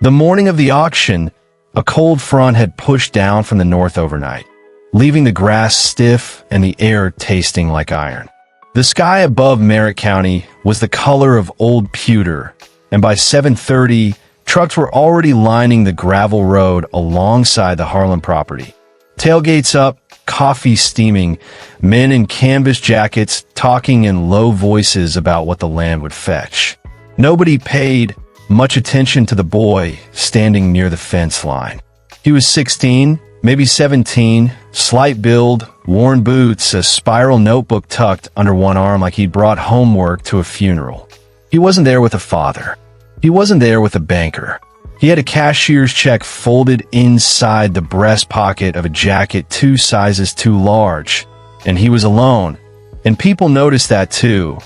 The morning of the auction, a cold front had pushed down from the north overnight, leaving the grass stiff and the air tasting like iron. The sky above Merritt County was the color of old pewter, and by 7:30, trucks were already lining the gravel road alongside the Harlan property. Tailgates up, coffee steaming, men in canvas jackets talking in low voices about what the land would fetch. Nobody paid much attention to the boy standing near the fence line. He was 16, maybe 17, slight build, worn boots, a spiral notebook tucked under one arm like he'd brought homework to a funeral. He wasn't there with a father. He wasn't there with a banker. He had a cashier's check folded inside the breast pocket of a jacket 2 sizes too large, and he was alone. And people noticed that too.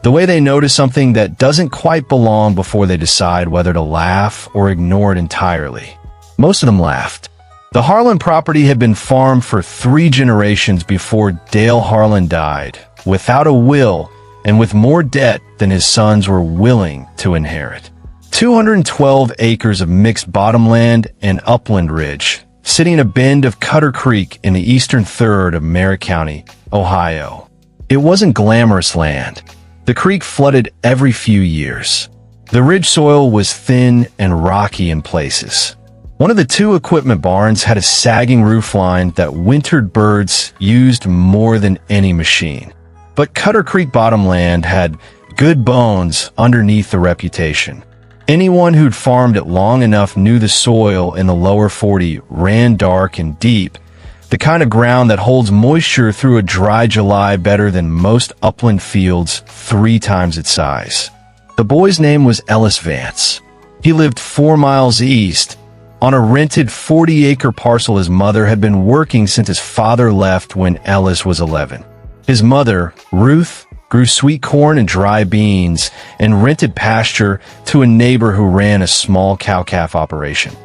The way they notice something that doesn't quite belong before they decide whether to laugh or ignore it entirely. Most of them laughed. The Harlan property had been farmed for 3 generations before Dale Harlan died, without a will and with more debt than his sons were willing to inherit. 212 acres of mixed bottomland and upland ridge, sitting in a bend of Cutter Creek in the eastern third of Merritt County, Ohio. It wasn't glamorous land. The creek flooded every few years. The ridge soil was thin and rocky in places. One of the 2 equipment barns had a sagging roofline that wintered birds used more than any machine. But Cutter Creek bottomland had good bones underneath the reputation. Anyone who'd farmed it long enough knew the soil in the lower 40 ran dark and deep, the kind of ground that holds moisture through a dry July better than most upland fields 3 times its size. The boy's name was Ellis Vance. He lived 4 miles east, on a rented 40-acre parcel his mother had been working since his father left when Ellis was 11. His mother, Ruth, grew sweet corn and dry beans, and rented pasture to a neighbor who ran a small cow-calf operation.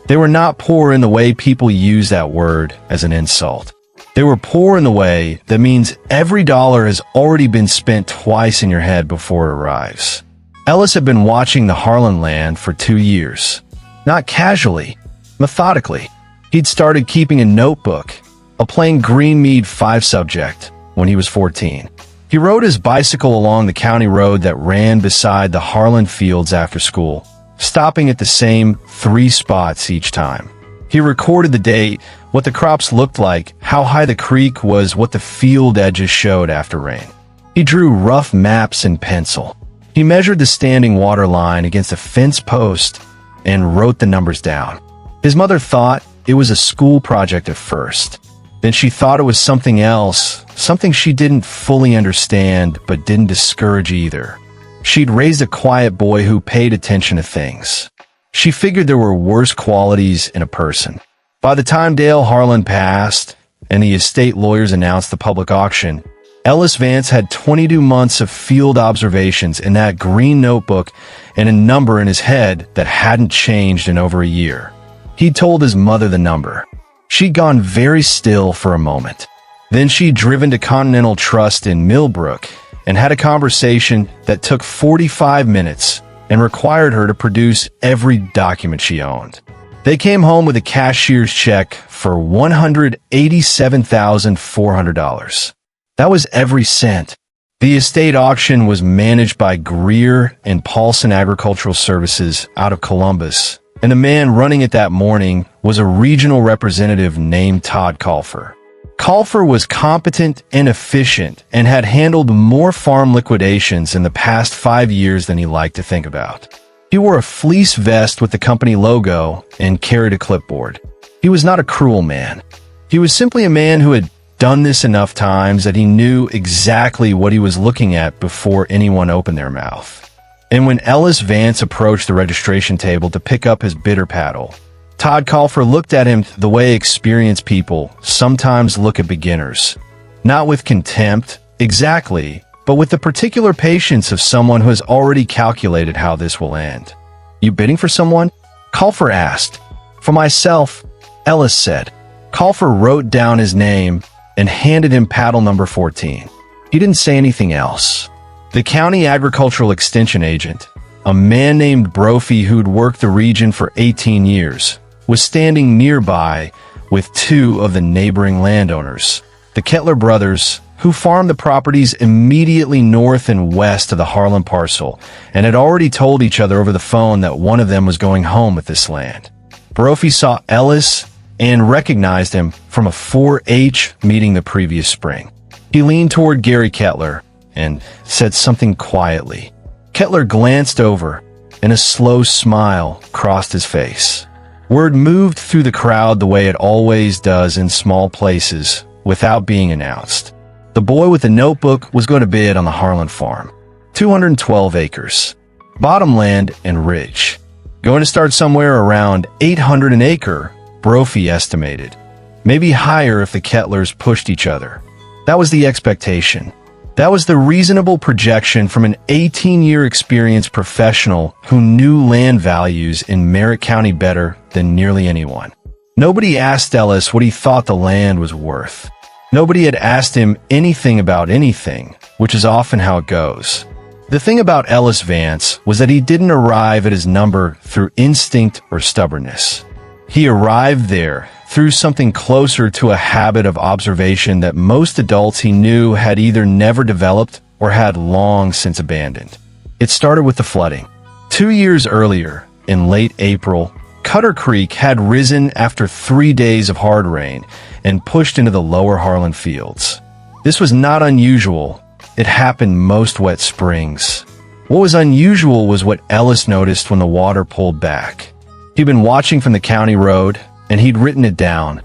They were not poor in the way people use that word as an insult. They were poor in the way that means every dollar has already been spent twice in your head before it arrives. Ellis had been watching the Harlan land for 2 years. Not casually, methodically. He'd started keeping a notebook, a plain green mead 5 subject, when he was 14. He rode his bicycle along the county road that ran beside the Harlan fields after school, stopping at the same 3 spots each time. He recorded the date, what the crops looked like, how high the creek was, what the field edges showed after rain. He drew rough maps in pencil. He measured the standing water line against a fence post and wrote the numbers down. His mother thought it was a school project at first. Then she thought it was something else, something she didn't fully understand but didn't discourage either. She'd raised a quiet boy who paid attention to things. She figured there were worse qualities in a person. By the time Dale Harlan passed and the estate lawyers announced the public auction, Ellis Vance had 22 months of field observations in that green notebook and a number in his head that hadn't changed in over a year. He told his mother the number. She'd gone very still for a moment. Then she'd driven to Continental Trust in Millbrook and had a conversation that took 45 minutes and required her to produce every document she owned. They came home with a cashier's check for $187,400. That was every cent. The estate auction was managed by Greer and Paulson Agricultural Services out of Columbus, and the man running it that morning was a regional representative named Todd Colfer. Colfer was competent and efficient and had handled more farm liquidations in the past 5 years than he liked to think about. He wore a fleece vest with the company logo and carried a clipboard. He was not a cruel man. He was simply a man who had done this enough times that he knew exactly what he was looking at before anyone opened their mouth. And when Ellis Vance approached the registration table to pick up his bitter paddle, Todd Colfer looked at him the way experienced people sometimes look at beginners. Not with contempt, exactly, but with the particular patience of someone who has already calculated how this will end. "You bidding for someone?" Colfer asked. "For myself," Ellis said. Colfer wrote down his name and handed him paddle number 14. He didn't say anything else. The county agricultural extension agent, a man named Brophy who'd worked the region for 18 years, was standing nearby with two of the neighboring landowners, the Kettler brothers, who farmed the properties immediately north and west of the Harlan parcel and had already told each other over the phone that one of them was going home with this land. Brophy saw Ellis and recognized him from a 4-H meeting the previous spring. He leaned toward Gary Kettler and said something quietly. Kettler glanced over, and a slow smile crossed his face. Word moved through the crowd the way it always does in small places, without being announced. The boy with the notebook was going to bid on the Harlan farm. 212 acres. Bottomland and ridge. Going to start somewhere around 800 an acre, Brophy estimated. Maybe higher if the Kettlers pushed each other. That was the expectation. That was the reasonable projection from an 18-year experienced professional who knew land values in Merritt County better than nearly anyone. Nobody asked Ellis what he thought the land was worth. Nobody had asked him anything about anything, which is often how it goes. The thing about Ellis Vance was that he didn't arrive at his number through instinct or stubbornness. He arrived there through something closer to a habit of observation that most adults he knew had either never developed or had long since abandoned. It started with the flooding. 2 years earlier, in late April, Cutter Creek had risen after 3 days of hard rain and pushed into the lower Harlan fields. This was not unusual. It happened most wet springs. What was unusual was what Ellis noticed when the water pulled back. He'd been watching from the county road, and he'd written it down.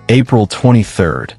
April 23rd.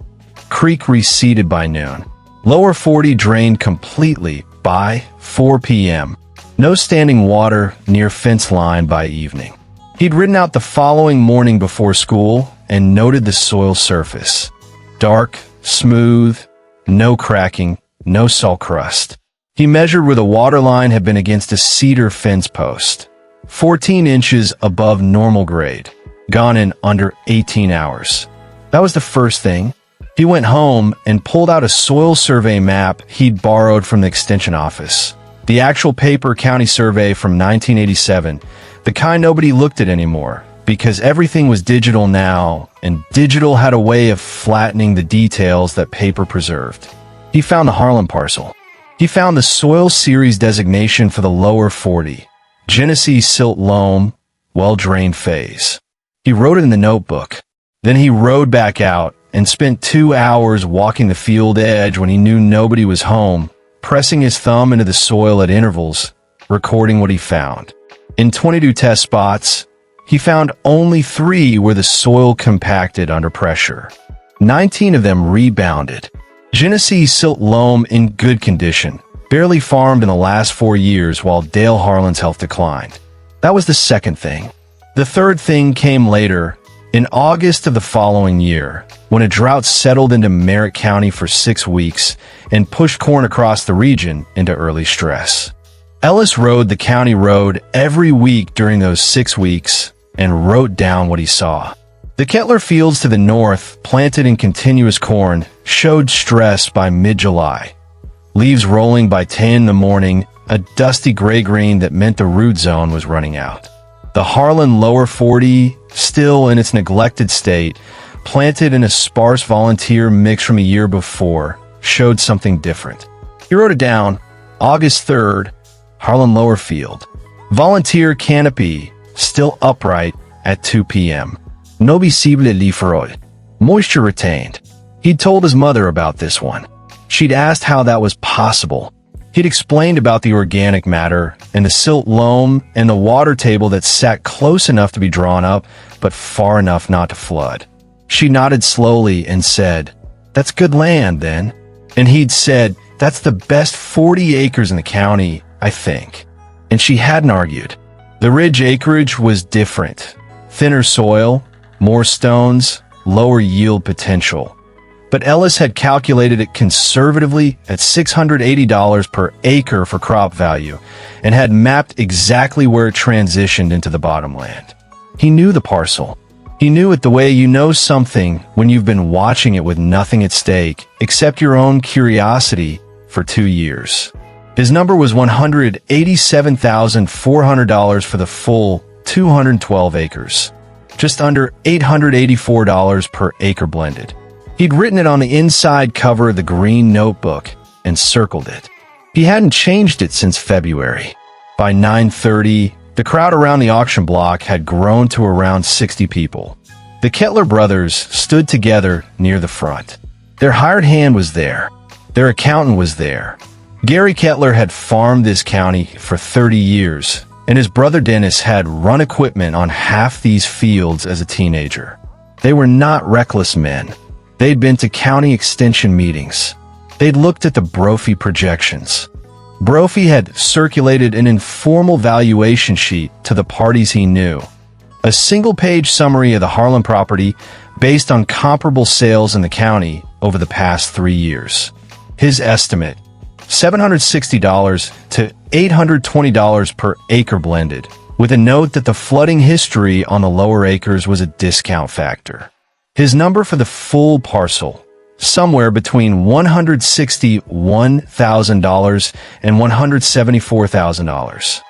Creek receded by noon. Lower 40 drained completely by 4 p.m. No standing water near fence line by evening. He'd written out the following morning before school and noted the soil surface. Dark, smooth, no cracking, no salt crust. He measured where the water line had been against a cedar fence post. 14 inches above normal grade. Gone in under 18 hours. That was the first thing. He went home and pulled out a soil survey map he'd borrowed from the extension office. The actual paper county survey from 1987, the kind nobody looked at anymore, because everything was digital now, and digital had a way of flattening the details that paper preserved. He found the Harlan parcel. He found the soil series designation for the lower 40, Genesee silt loam, well-drained phase. He wrote it in the notebook. Then he rode back out and spent 2 hours walking the field edge when he knew nobody was home, pressing his thumb into the soil at intervals, recording what he found. In 22 test spots, he found only 3 where the soil compacted under pressure. 19 of them rebounded. Genesee silt loam in good condition, barely farmed in the last 4 years while Dale Harlan's health declined. That was the second thing. The third thing came later, in August of the following year, when a drought settled into Merritt County for 6 weeks and pushed corn across the region into early stress. Ellis rode the county road every week during those 6 weeks and wrote down what he saw. The Kettler fields to the north, planted in continuous corn, showed stress by mid-July. Leaves rolling by 10 in the morning, a dusty gray-green that meant the root zone was running out. The Harlan lower 40, still in its neglected state, planted in a sparse volunteer mix from a year before, showed something different. He wrote it down. August 3rd, Harlan lower field. Volunteer canopy, still upright at 2 p.m. No visible leaf. Moisture retained. He'd told his mother about this one. She'd asked how that was possible. He'd explained about the organic matter and the silt loam and the water table that sat close enough to be drawn up, but far enough not to flood. She nodded slowly and said, "That's good land, then." And he'd said, "That's the best 40 acres in the county, I think." And she hadn't argued. The ridge acreage was different. Thinner soil, more stones, lower yield potential. But Ellis had calculated it conservatively at $680 per acre for crop value and had mapped exactly where it transitioned into the bottomland. He knew the parcel. He knew it the way you know something when you've been watching it with nothing at stake except your own curiosity for 2 years. His number was $187,400 for the full 212 acres, just under $884 per acre blended. He'd written it on the inside cover of the green notebook and circled it. He hadn't changed it since February. By 9:30, the crowd around the auction block had grown to around 60 people. The Kettler brothers stood together near the front. Their hired hand was there. Their accountant was there. Gary Kettler had farmed this county for 30 years, and his brother Dennis had run equipment on half these fields as a teenager. They were not reckless men. They'd been to county extension meetings. They'd looked at the Brophy projections. Brophy had circulated an informal valuation sheet to the parties he knew. A single-page summary of the Harlan property based on comparable sales in the county over the past 3 years. His estimate, $760 to $820 per acre blended, with a note that the flooding history on the lower acres was a discount factor. His number for the full parcel, somewhere between $161,000 and $174,000.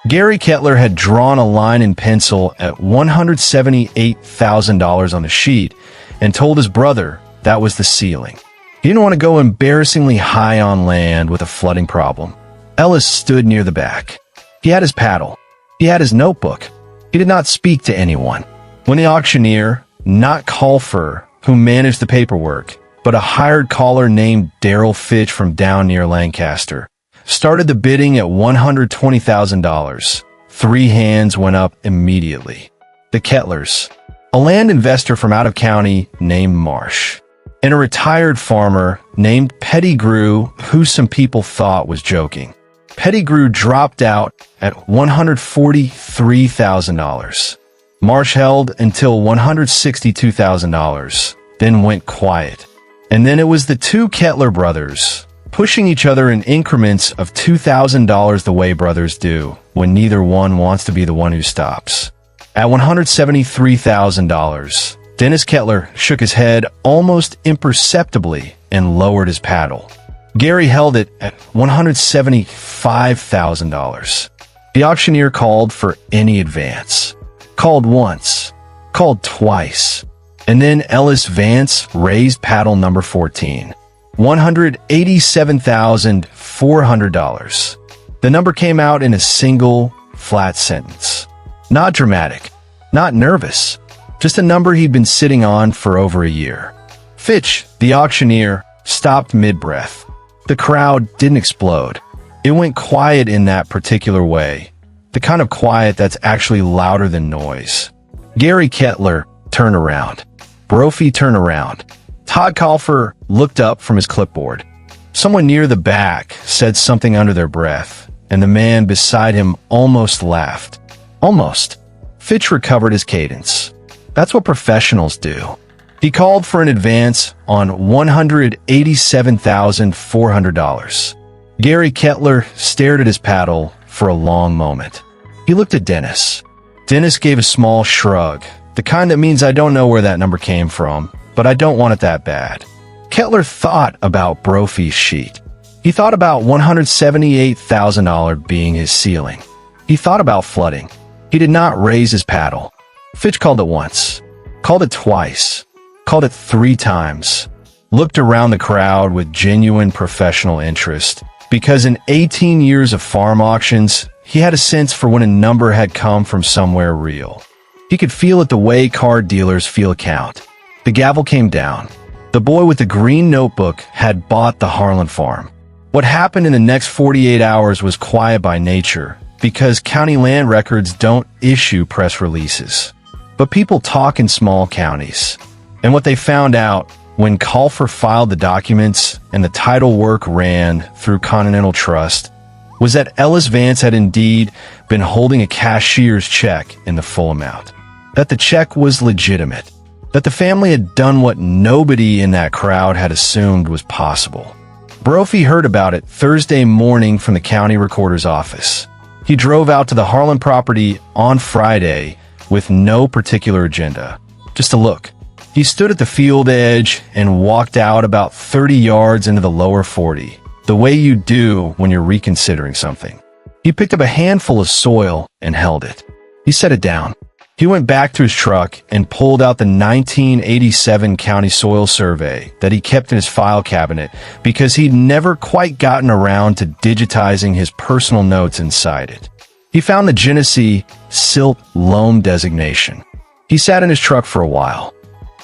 Gary Kettler had drawn a line in pencil at $178,000 on the sheet and told his brother that was the ceiling. He didn't want to go embarrassingly high on land with a flooding problem. Ellis stood near the back. He had his paddle. He had his notebook. He did not speak to anyone. When the auctioneer, not Colfer, who managed the paperwork, but a hired caller named Daryl Fitch from down near Lancaster, started the bidding at $120,000. 3 hands went up immediately. The Kettlers, a land investor from out of county named Marsh, and a retired farmer named Pettigrew, who some people thought was joking. Pettigrew dropped out at $143,000. Marsh held until $162,000, then went quiet. And then it was the 2 Kettler brothers, pushing each other in increments of $2,000 the way brothers do when neither one wants to be the one who stops. At $173,000, Dennis Kettler shook his head almost imperceptibly and lowered his paddle. Gary held it at $175,000. The auctioneer called for any advance. Called once. Called twice. And then Ellis Vance raised paddle number 14. $187,400. The number came out in a single, flat sentence. Not dramatic. Not nervous. Just a number he'd been sitting on for over a year. Fitch, the auctioneer, stopped mid-breath. The crowd didn't explode. It went quiet in that particular way. The kind of quiet that's actually louder than noise. Gary Kettler turned around. Brophy turned around. Todd Colfer looked up from his clipboard. Someone near the back said something under their breath, and the man beside him almost laughed. Almost. Fitch recovered his cadence. That's what professionals do. He called for an advance on $187,400. Gary Kettler stared at his paddle for a long moment. He looked at Dennis. Dennis gave a small shrug, the kind that means I don't know where that number came from, but I don't want it that bad. Kettler thought about Brophy's sheet. He thought about $178,000 being his ceiling. He thought about flooding. He did not raise his paddle. Fitch called it once, called it twice, called it 3 times, looked around the crowd with genuine professional interest, because in 18 years of farm auctions, he had a sense for when a number had come from somewhere real. He could feel it the way car dealers feel a count. The gavel came down. The boy with the green notebook had bought the Harlan farm. What happened in the next 48 hours was quiet by nature, because county land records don't issue press releases. But people talk in small counties. And what they found out when Colfer filed the documents and the title work ran through Continental Trust was that Ellis Vance had indeed been holding a cashier's check in the full amount. That the check was legitimate. That the family had done what nobody in that crowd had assumed was possible. Brophy heard about it Thursday morning from the county recorder's office. He drove out to the Harlan property on Friday with no particular agenda, just a look. He stood at the field edge and walked out about 30 yards into the lower 40. the way you do when you're reconsidering something. He picked up a handful of soil and held it. He set it down. He went back to his truck and pulled out the 1987 county soil survey that he kept in his file cabinet because he'd never quite gotten around to digitizing his personal notes inside it. He found the Genesee Silt Loam designation. He sat in his truck for a while.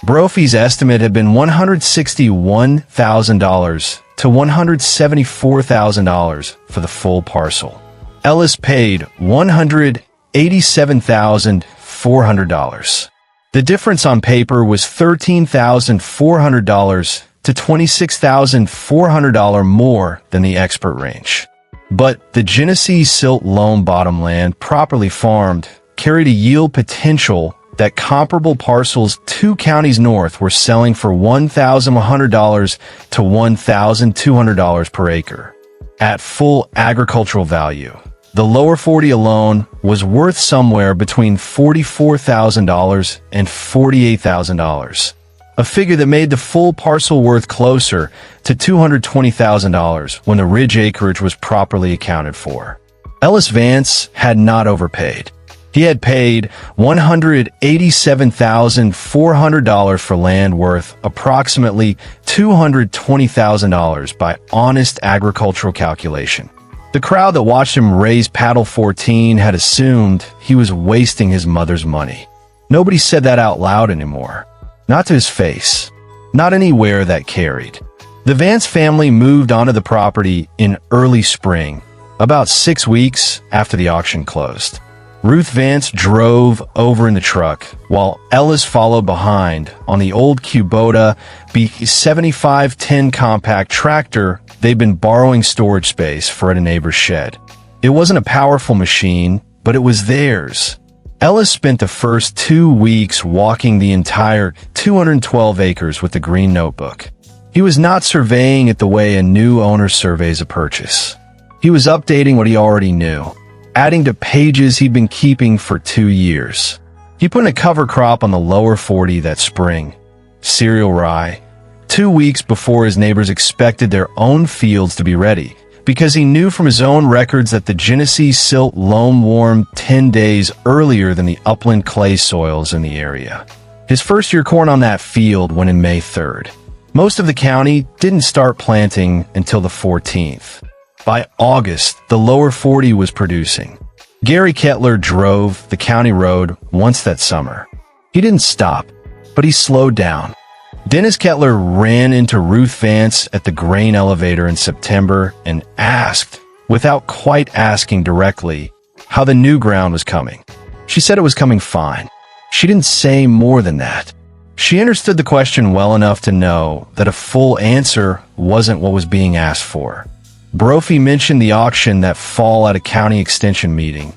Brophy's estimate had been $161,000 to $174,000 for the full parcel. Ellis paid $187,400. The difference on paper was $13,400 to $26,400 more than the expert range. But the Genesee Silt Loam bottomland, properly farmed, carried a yield potential that comparable parcels 2 counties north were selling for $1,100 to $1,200 per acre. At full agricultural value, the lower 40 alone was worth somewhere between $44,000 and $48,000, a figure that made the full parcel worth closer to $220,000 when the ridge acreage was properly accounted for. Ellis Vance had not overpaid. He had paid $187,400 for land worth approximately $220,000 by honest agricultural calculation. The crowd that watched him raise paddle 14 had assumed he was wasting his mother's money. Nobody said that out loud anymore. Not to his face. Not anywhere that carried. The Vance family moved onto the property in early spring, about 6 weeks after the auction closed. Ruth Vance drove over in the truck, while Ellis followed behind on the old Kubota B7510 compact tractor they'd been borrowing storage space for at a neighbor's shed. It wasn't a powerful machine, but it was theirs. Ellis spent the first 2 weeks walking the entire 212 acres with the green notebook. He was not surveying it the way a new owner surveys a purchase. He was updating what he already knew, adding to pages he'd been keeping for 2 years. He put in a cover crop on the lower 40 that spring, cereal rye, 2 weeks before his neighbors expected their own fields to be ready, because he knew from his own records that the Genesee Silt Loam warmed 10 days earlier than the upland clay soils in the area. His first-year corn on that field went in May 3rd. Most of the county didn't start planting until the 14th. By August, the lower 40 was producing. Gary Kettler drove the county road once that summer. He didn't stop, but he slowed down. Dennis Kettler ran into Ruth Vance at the grain elevator in September and asked, without quite asking directly, how the new ground was coming. She said it was coming fine. She didn't say more than that. She understood the question well enough to know that a full answer wasn't what was being asked for. Brophy mentioned the auction that fall at a county extension meeting,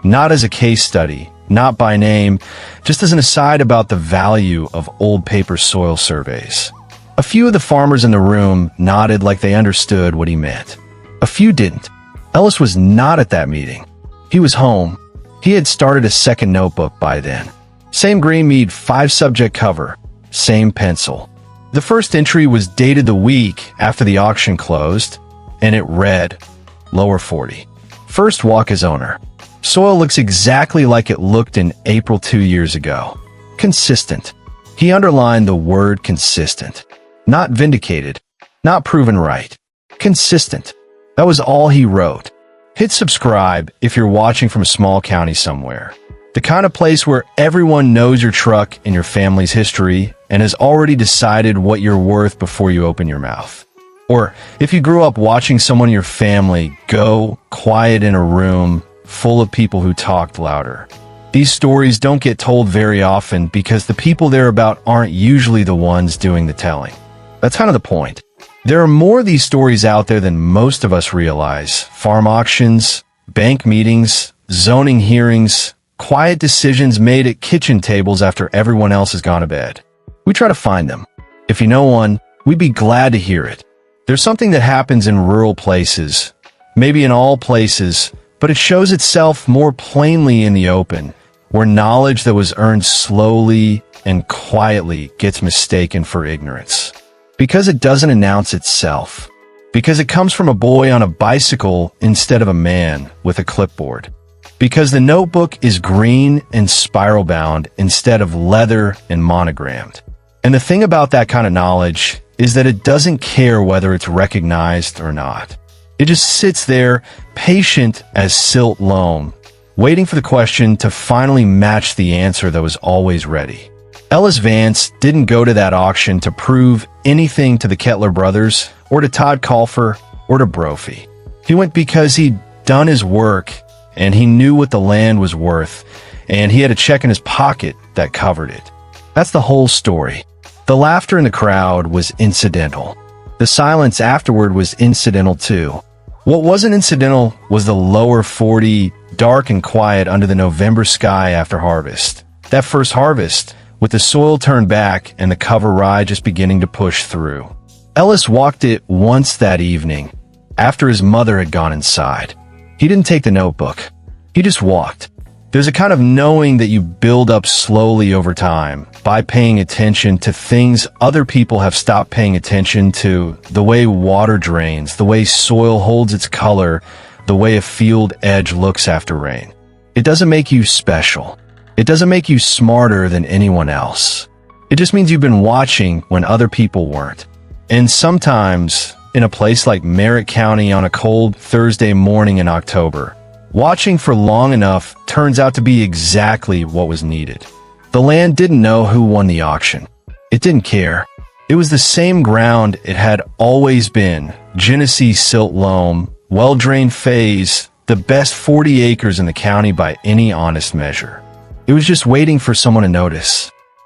not as a case study, not by name, just as an aside about the value of old paper soil surveys. A few of the farmers in the room nodded like they understood what he meant. A few didn't. Ellis was not at that meeting. He was home. He had started a second notebook by then. Same green mead 5-subject cover, same pencil. The first entry was dated the week after the auction closed, and it read, lower 40. First walk as owner. Soil looks exactly like it looked in April 2 years ago. Consistent. He underlined the word consistent. Not vindicated. Not proven right. Consistent. That was all he wrote. Hit subscribe if you're watching from a small county somewhere. The kind of place where everyone knows your truck and your family's history and has already decided what you're worth before you open your mouth. Or if you grew up watching someone in your family go quiet in a room full of people who talked louder. These stories don't get told very often because the people they're about aren't usually the ones doing the telling. That's kind of the point. There are more of these stories out there than most of us realize. Farm auctions, bank meetings, zoning hearings, quiet decisions made at kitchen tables after everyone else has gone to bed. We try to find them. If you know one, we'd be glad to hear it. There's something that happens in rural places, maybe in all places, but it shows itself more plainly in the open, where knowledge that was earned slowly and quietly gets mistaken for ignorance. Because it doesn't announce itself. Because it comes from a boy on a bicycle instead of a man with a clipboard. Because the notebook is green and spiral bound instead of leather and monogrammed. And the thing about that kind of knowledge is that it doesn't care whether it's recognized or not. It just sits there, patient as silt loam, waiting for the question to finally match the answer that was always ready. Ellis Vance didn't go to that auction to prove anything to the Kettler brothers, or to Todd Colfer, or to Brophy. He went because he'd done his work, and he knew what the land was worth, and he had a check in his pocket that covered it. That's the whole story. The laughter in the crowd was incidental. The silence afterward was incidental too. What wasn't incidental was the lower 40, dark and quiet under the November sky after harvest. That first harvest, with the soil turned back and the cover rye just beginning to push through. Ellis walked it once that evening, after his mother had gone inside. He didn't take the notebook. He just walked. There's a kind of knowing that you build up slowly over time by paying attention to things other people have stopped paying attention to, the way water drains, the way soil holds its color, the way a field edge looks after rain. It doesn't make you special. It doesn't make you smarter than anyone else. It just means you've been watching when other people weren't. And sometimes, in a place like Merritt County on a cold Thursday morning in October, watching for long enough turns out to be exactly what was needed. The land didn't know who won the auction. It didn't care. It was the same ground it had always been. Genesee silt loam, well-drained phase, the best 40 acres in the county by any honest measure. It was just waiting for someone to notice.